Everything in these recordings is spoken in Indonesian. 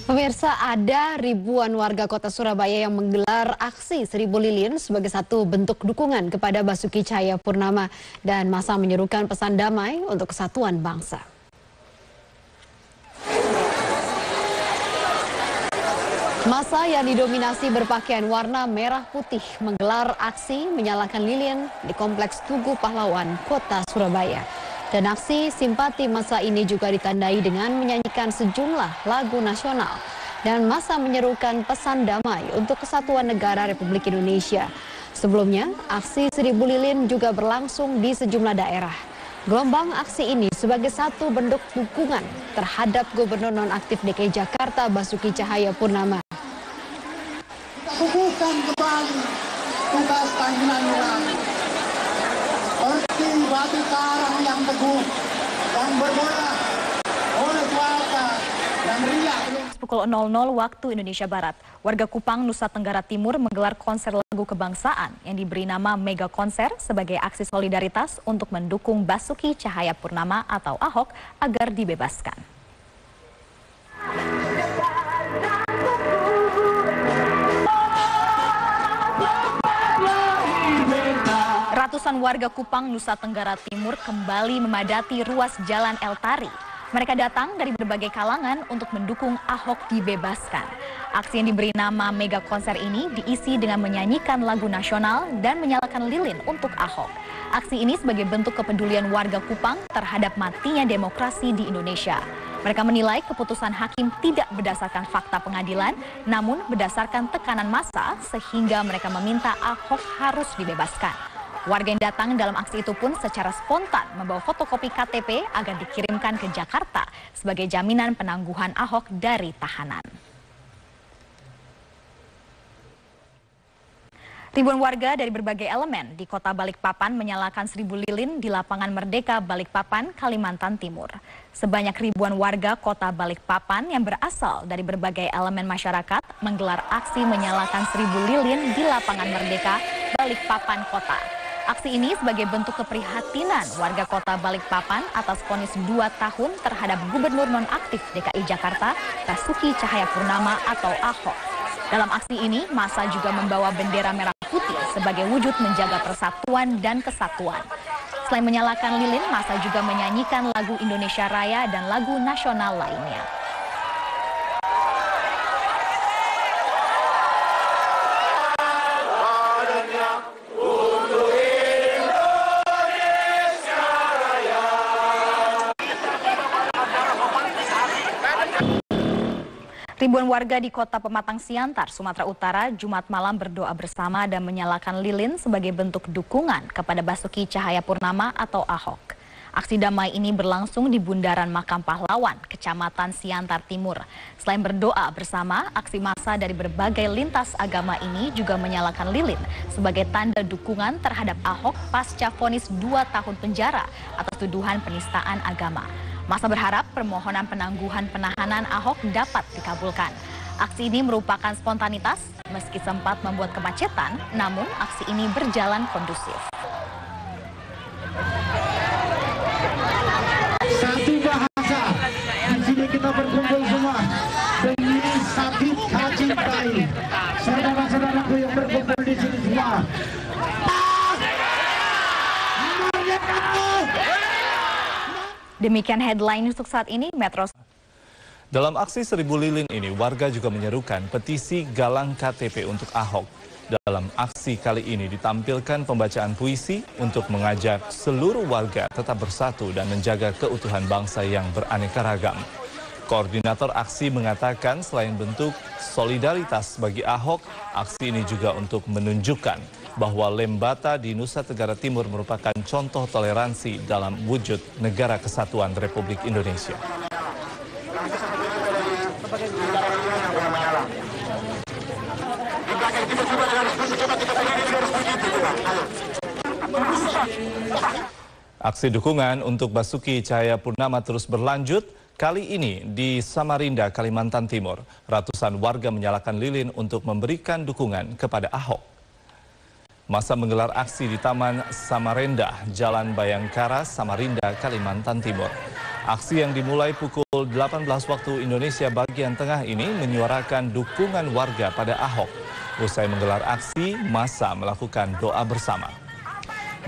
Pemirsa, ada ribuan warga kota Surabaya yang menggelar aksi 1000 lilin sebagai satu bentuk dukungan kepada Basuki Cahayapurnama dan masa menyerukan pesan damai untuk kesatuan bangsa. Masa yang didominasi berpakaian warna merah putih menggelar aksi menyalakan lilin di Kompleks Tugu Pahlawan, Kota Surabaya. Dan aksi simpati masa ini juga ditandai dengan menyanyikan sejumlah lagu nasional dan masa menyerukan pesan damai untuk kesatuan negara Republik Indonesia. Sebelumnya, aksi 1000 lilin juga berlangsung di sejumlah daerah. Gelombang aksi ini sebagai satu bentuk dukungan terhadap Gubernur nonaktif DKI Jakarta Basuki Cahayapurnama. Teguhkan kembali tugas panggilan nurani. Seperti batu karang yang teguh dan berbola oleh kuasa dan riak. Pukul 00 waktu Indonesia Barat, warga Kupang, Nusa Tenggara Timur menggelar konser lagu kebangsaan yang diberi nama Mega Konser sebagai aksi solidaritas untuk mendukung Basuki Cahayapurnama atau Ahok agar dibebaskan. Ratusan warga Kupang, Nusa Tenggara Timur kembali memadati ruas Jalan El Tari. Mereka datang dari berbagai kalangan untuk mendukung Ahok dibebaskan. Aksi yang diberi nama Mega Konser ini diisi dengan menyanyikan lagu nasional dan menyalakan lilin untuk Ahok. Aksi ini sebagai bentuk kepedulian warga Kupang terhadap matinya demokrasi di Indonesia. Mereka menilai keputusan hakim tidak berdasarkan fakta pengadilan, namun berdasarkan tekanan massa sehingga mereka meminta Ahok harus dibebaskan. Warga yang datang dalam aksi itu pun secara spontan membawa fotokopi KTP agar dikirimkan ke Jakarta sebagai jaminan penangguhan Ahok dari tahanan. Ribuan warga dari berbagai elemen di kota Balikpapan menyalakan 1000 lilin di lapangan Merdeka Balikpapan, Kalimantan Timur. Sebanyak ribuan warga kota Balikpapan yang berasal dari berbagai elemen masyarakat menggelar aksi menyalakan 1000 lilin di lapangan Merdeka Balikpapan Kota. Aksi ini sebagai bentuk keprihatinan warga kota Balikpapan atas vonis 2 tahun terhadap Gubernur nonaktif DKI Jakarta Basuki Cahayapurnama atau Ahok. Dalam aksi ini, massa juga membawa bendera merah putih sebagai wujud menjaga persatuan dan kesatuan. Selain menyalakan lilin, massa juga menyanyikan lagu Indonesia Raya dan lagu nasional lainnya. Ribuan warga di kota Pematang Siantar, Sumatera Utara, Jumat malam berdoa bersama dan menyalakan lilin sebagai bentuk dukungan kepada Basuki Cahayapurnama atau Ahok. Aksi damai ini berlangsung di Bundaran Makam Pahlawan, Kecamatan Siantar Timur. Selain berdoa bersama, aksi massa dari berbagai lintas agama ini juga menyalakan lilin sebagai tanda dukungan terhadap Ahok pasca vonis 2 tahun penjara atas tuduhan penistaan agama. Massa berharap permohonan penangguhan penahanan Ahok dapat dikabulkan. Aksi ini merupakan spontanitas meski sempat membuat kemacetan, namun aksi ini berjalan kondusif. Satu bahasa, di sini kita berkumpul semua demi sakit cintai. Saudara-saudaraku yang berkumpul di sini semua. Demikian headline untuk saat ini, Metro. Dalam aksi 1000 lilin ini, warga juga menyerukan petisi galang KTP untuk Ahok. Dalam aksi kali ini ditampilkan pembacaan puisi untuk mengajak seluruh warga tetap bersatu dan menjaga keutuhan bangsa yang beraneka ragam. Koordinator aksi mengatakan selain bentuk solidaritas bagi Ahok, aksi ini juga untuk menunjukkan bahwa Lembata di Nusa Tenggara Timur merupakan contoh toleransi dalam wujud negara kesatuan Republik Indonesia. Aksi dukungan untuk Basuki Cahayapurnama terus berlanjut. Kali ini di Samarinda, Kalimantan Timur, ratusan warga menyalakan lilin untuk memberikan dukungan kepada Ahok. Massa menggelar aksi di Taman Samarinda, Jalan Bayangkara, Samarinda, Kalimantan Timur. Aksi yang dimulai pukul 18 waktu Indonesia bagian tengah ini menyuarakan dukungan warga pada Ahok. Usai menggelar aksi, massa melakukan doa bersama.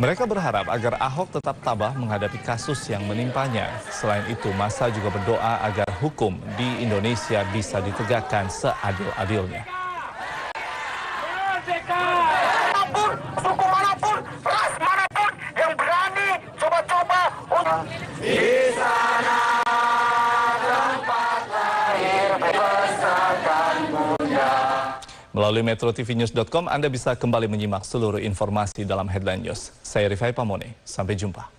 Mereka berharap agar Ahok tetap tabah menghadapi kasus yang menimpanya. Selain itu, massa juga berdoa agar hukum di Indonesia bisa ditegakkan seadil-adilnya. Suku manapun, ras manapun yang berani coba-coba di sana tempat lahir berbesarkan bunda. Melalui metrotvnews.com Anda bisa kembali menyimak seluruh informasi dalam Headline News. Saya Rifai Pamone, sampai jumpa.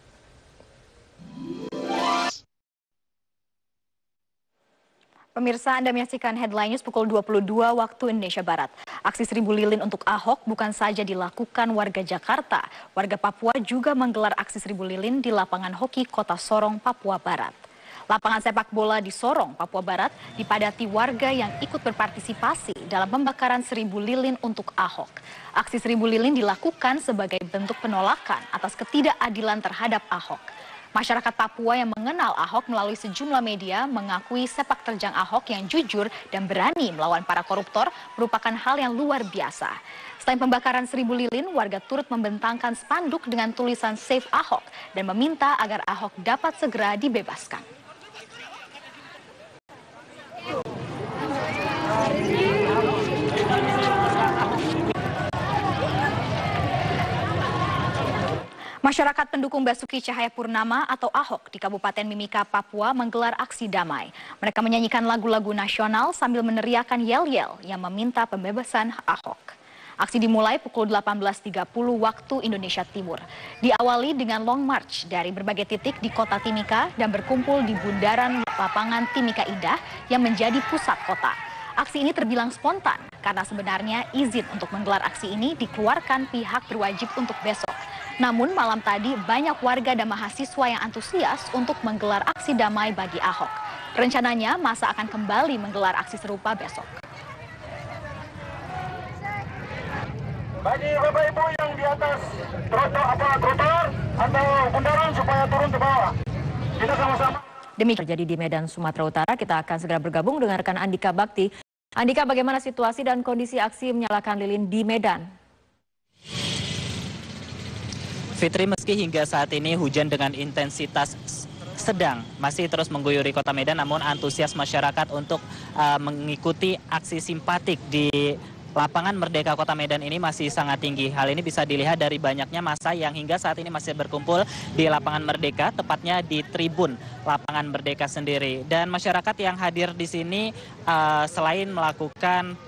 Pemirsa, Anda menyaksikan Headline News pukul 22 waktu Indonesia Barat. Aksi 1000 lilin untuk Ahok bukan saja dilakukan warga Jakarta. Warga Papua juga menggelar aksi 1000 lilin di lapangan hoki Kota Sorong, Papua Barat. Lapangan sepak bola di Sorong, Papua Barat dipadati warga yang ikut berpartisipasi dalam pembakaran 1000 lilin untuk Ahok. Aksi 1000 lilin dilakukan sebagai bentuk penolakan atas ketidakadilan terhadap Ahok. Masyarakat Papua yang mengenal Ahok melalui sejumlah media mengakui sepak terjang Ahok yang jujur dan berani melawan para koruptor merupakan hal yang luar biasa. Selain pembakaran 1000 lilin, warga turut membentangkan spanduk dengan tulisan Save Ahok dan meminta agar Ahok dapat segera dibebaskan. Masyarakat pendukung Basuki Cahayapurnama atau Ahok di Kabupaten Mimika, Papua menggelar aksi damai. Mereka menyanyikan lagu-lagu nasional sambil meneriakan yel-yel yang meminta pembebasan Ahok. Aksi dimulai pukul 18.30 waktu Indonesia Timur. Diawali dengan long march dari berbagai titik di kota Timika dan berkumpul di bundaran lapangan Timika Indah yang menjadi pusat kota. Aksi ini terbilang spontan karena sebenarnya izin untuk menggelar aksi ini dikeluarkan pihak berwajib untuk besok. Namun malam tadi banyak warga dan mahasiswa yang antusias untuk menggelar aksi damai bagi Ahok. Rencananya masa akan kembali menggelar aksi serupa besok. Bagi Bapak Ibu yang di atas trotoar atau bundaran supaya turun ke bawah. Kita sama-sama. Demikian terjadi di Medan, Sumatera Utara. Kita akan segera bergabung dengan rekan Andika Bakti. Andika, bagaimana situasi dan kondisi aksi menyalakan lilin di Medan? Fitri, meski hingga saat ini hujan dengan intensitas sedang masih terus mengguyuri kota Medan, namun antusias masyarakat untuk mengikuti aksi simpatik di lapangan Merdeka Kota Medan ini masih sangat tinggi. Hal ini bisa dilihat dari banyaknya massa yang hingga saat ini masih berkumpul di lapangan Merdeka, tepatnya di tribun lapangan Merdeka sendiri. Dan masyarakat yang hadir di sini selain melakukan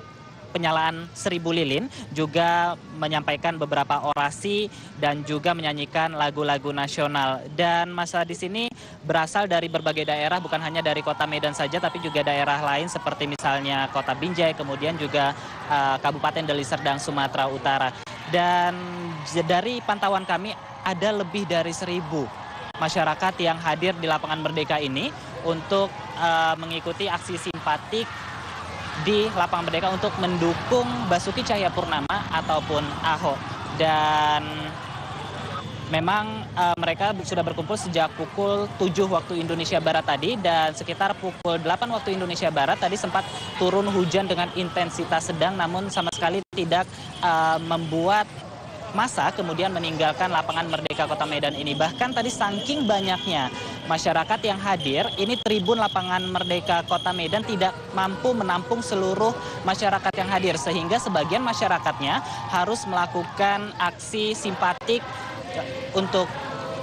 penyalaan 1000 lilin, juga menyampaikan beberapa orasi dan juga menyanyikan lagu-lagu nasional. Dan massa di sini berasal dari berbagai daerah, bukan hanya dari kota Medan saja, tapi juga daerah lain seperti misalnya kota Binjai, kemudian juga Kabupaten Deli Serdang, Sumatera Utara. Dan dari pantauan kami ada lebih dari 1000 masyarakat yang hadir di lapangan Merdeka ini untuk mengikuti aksi simpatik di lapangan Merdeka untuk mendukung Basuki Cahayapurnama ataupun Ahok. Dan memang mereka sudah berkumpul sejak pukul 7 waktu Indonesia Barat tadi, dan sekitar pukul 8 waktu Indonesia Barat tadi sempat turun hujan dengan intensitas sedang, namun sama sekali tidak membuat massa kemudian meninggalkan lapangan Merdeka Kota Medan ini. Bahkan tadi saking banyaknya masyarakat yang hadir, ini tribun lapangan Merdeka Kota Medan tidak mampu menampung seluruh masyarakat yang hadir, sehingga sebagian masyarakatnya harus melakukan aksi simpatik untuk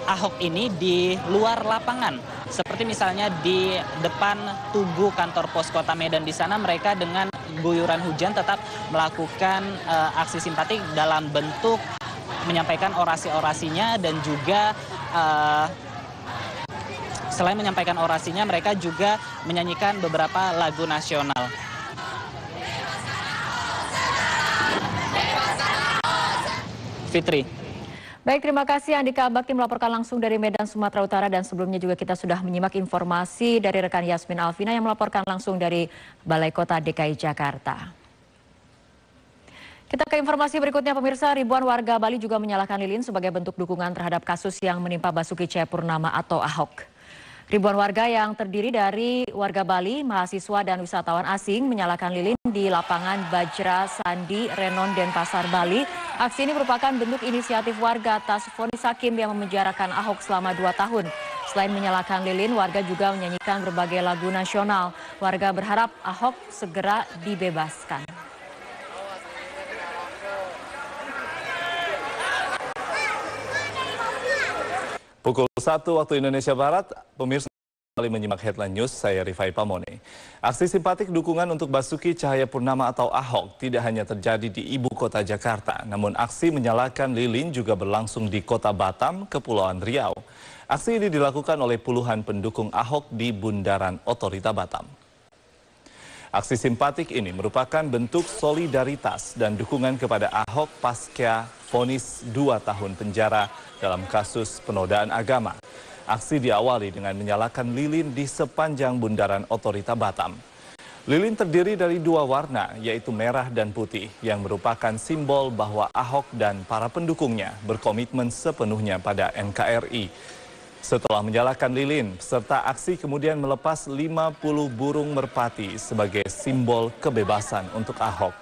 Ahok ini di luar lapangan. Seperti misalnya di depan tugu kantor pos Kota Medan, di sana mereka dengan guyuran hujan tetap melakukan aksi simpatik dalam bentuk menyampaikan orasi-orasinya, dan juga selain menyampaikan orasinya mereka juga menyanyikan beberapa lagu nasional. Fitri. Baik, terima kasih Andika Bakti melaporkan langsung dari Medan, Sumatera Utara. Dan sebelumnya juga kita sudah menyimak informasi dari rekan Yasmin Alvina yang melaporkan langsung dari Balai Kota DKI Jakarta. Kita ke informasi berikutnya, pemirsa. Ribuan warga Bali juga menyalakan lilin sebagai bentuk dukungan terhadap kasus yang menimpa Basuki Cahayapurnama atau Ahok. Ribuan warga yang terdiri dari warga Bali, mahasiswa dan wisatawan asing menyalakan lilin di lapangan Bajra Sandi, Renon, Denpasar, Bali. Aksi ini merupakan bentuk inisiatif warga atas vonis hakim yang memenjarakan Ahok selama 2 tahun. Selain menyalakan lilin, warga juga menyanyikan berbagai lagu nasional. Warga berharap Ahok segera dibebaskan. Pukul 1 waktu Indonesia Barat, pemirsa kembali menyimak headline news, saya Rifai Pamone. Aksi simpatik dukungan untuk Basuki Cahayapurnama atau Ahok tidak hanya terjadi di ibu kota Jakarta, namun aksi menyalakan lilin juga berlangsung di kota Batam, Kepulauan Riau. Aksi ini dilakukan oleh puluhan pendukung Ahok di Bundaran Otorita Batam. Aksi simpatik ini merupakan bentuk solidaritas dan dukungan kepada Ahok pasca vonis 2 tahun penjara dalam kasus penodaan agama. Aksi diawali dengan menyalakan lilin di sepanjang Bundaran Otorita Batam. Lilin terdiri dari 2 warna, yaitu merah dan putih, yang merupakan simbol bahwa Ahok dan para pendukungnya berkomitmen sepenuhnya pada NKRI. Setelah menyalakan lilin, peserta aksi kemudian melepas 50 burung merpati sebagai simbol kebebasan untuk Ahok.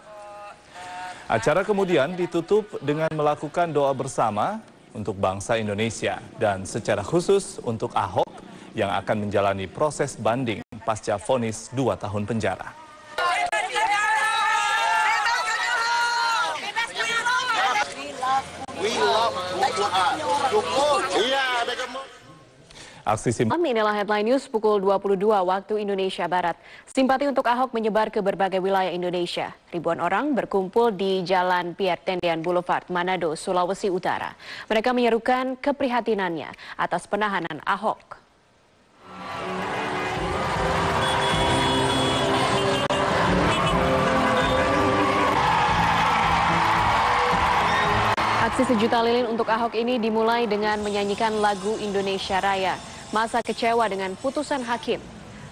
Acara kemudian ditutup dengan melakukan doa bersama untuk bangsa Indonesia dan secara khusus untuk Ahok yang akan menjalani proses banding pasca vonis 2 tahun penjara. Aksi Inilah headline news pukul 22 waktu Indonesia Barat. Simpati untuk Ahok menyebar ke berbagai wilayah Indonesia. Ribuan orang berkumpul di Jalan Pierre Tendian Boulevard, Manado, Sulawesi Utara. Mereka menyerukan keprihatinannya atas penahanan Ahok. Aksi sejuta lilin untuk Ahok ini dimulai dengan menyanyikan lagu Indonesia Raya. Masa kecewa dengan putusan hakim.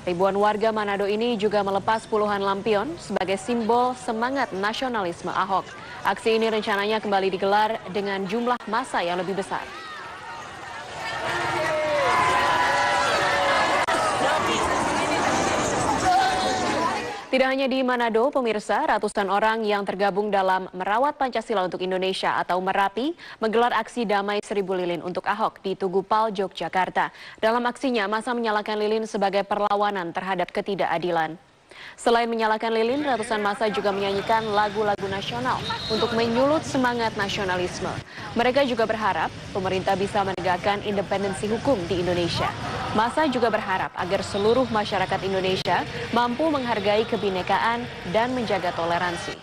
Ribuan warga Manado ini juga melepas puluhan lampion sebagai simbol semangat nasionalisme Ahok. Aksi ini rencananya kembali digelar dengan jumlah massa yang lebih besar. Tidak hanya di Manado, pemirsa, ratusan orang yang tergabung dalam Merawat Pancasila untuk Indonesia atau Merapi menggelar aksi damai 1000 lilin untuk Ahok di Tugu Pal, Yogyakarta. Dalam aksinya, massa menyalakan lilin sebagai perlawanan terhadap ketidakadilan. Selain menyalakan lilin, ratusan massa juga menyanyikan lagu-lagu nasional untuk menyulut semangat nasionalisme. Mereka juga berharap pemerintah bisa menegakkan independensi hukum di Indonesia. Massa juga berharap agar seluruh masyarakat Indonesia mampu menghargai kebinekaan dan menjaga toleransi.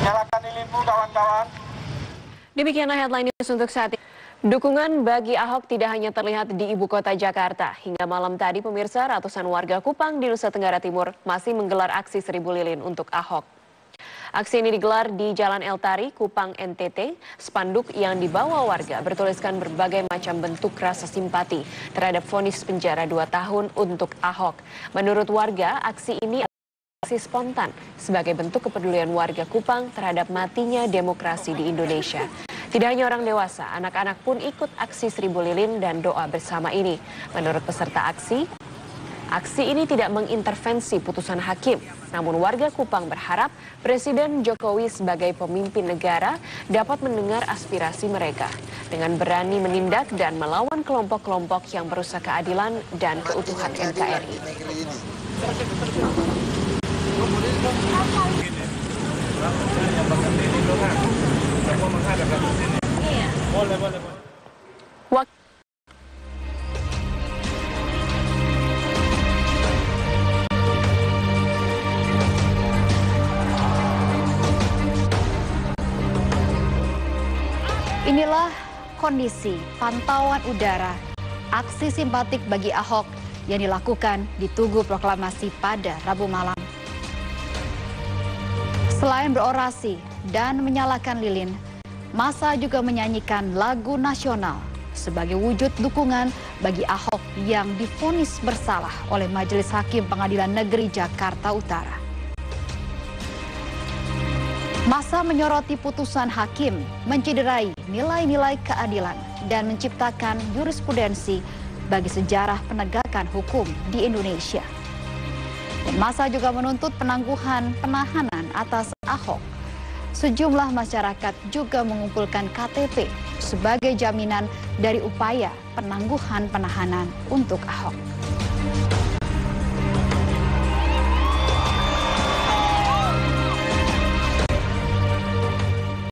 Nyalakan lilinmu kawan-kawan. Demikianlah headline news untuk saat ini. Dukungan bagi Ahok tidak hanya terlihat di ibu kota Jakarta. Hingga malam tadi, pemirsa, ratusan warga Kupang di Nusa Tenggara Timur masih menggelar aksi 1000 lilin untuk Ahok. Aksi ini digelar di Jalan Eltari, Kupang, NTT. Spanduk yang dibawa warga bertuliskan berbagai macam bentuk rasa simpati terhadap vonis penjara 2 tahun untuk Ahok. Menurut warga, aksi ini spontan sebagai bentuk kepedulian warga Kupang terhadap matinya demokrasi di Indonesia. Tidak hanya orang dewasa, anak-anak pun ikut aksi 1000 lilin dan doa bersama ini. Menurut peserta aksi ini tidak mengintervensi putusan hakim. Namun warga Kupang berharap Presiden Jokowi sebagai pemimpin negara dapat mendengar aspirasi mereka dengan berani menindak dan melawan kelompok-kelompok yang merusak keadilan dan keutuhan NKRI. Inilah kondisi pantauan udara aksi simpatik bagi Ahok yang dilakukan di Tugu Proklamasi pada Rabu malam. Selain berorasi dan menyalakan lilin, massa juga menyanyikan lagu nasional sebagai wujud dukungan bagi Ahok yang divonis bersalah oleh Majelis Hakim Pengadilan Negeri Jakarta Utara. Masa menyoroti putusan hakim, mencederai nilai-nilai keadilan dan menciptakan jurisprudensi bagi sejarah penegakan hukum di Indonesia. Dan masa juga menuntut penangguhan penahanan atas Ahok. Sejumlah masyarakat juga mengumpulkan KTP sebagai jaminan dari upaya penangguhan penahanan untuk Ahok.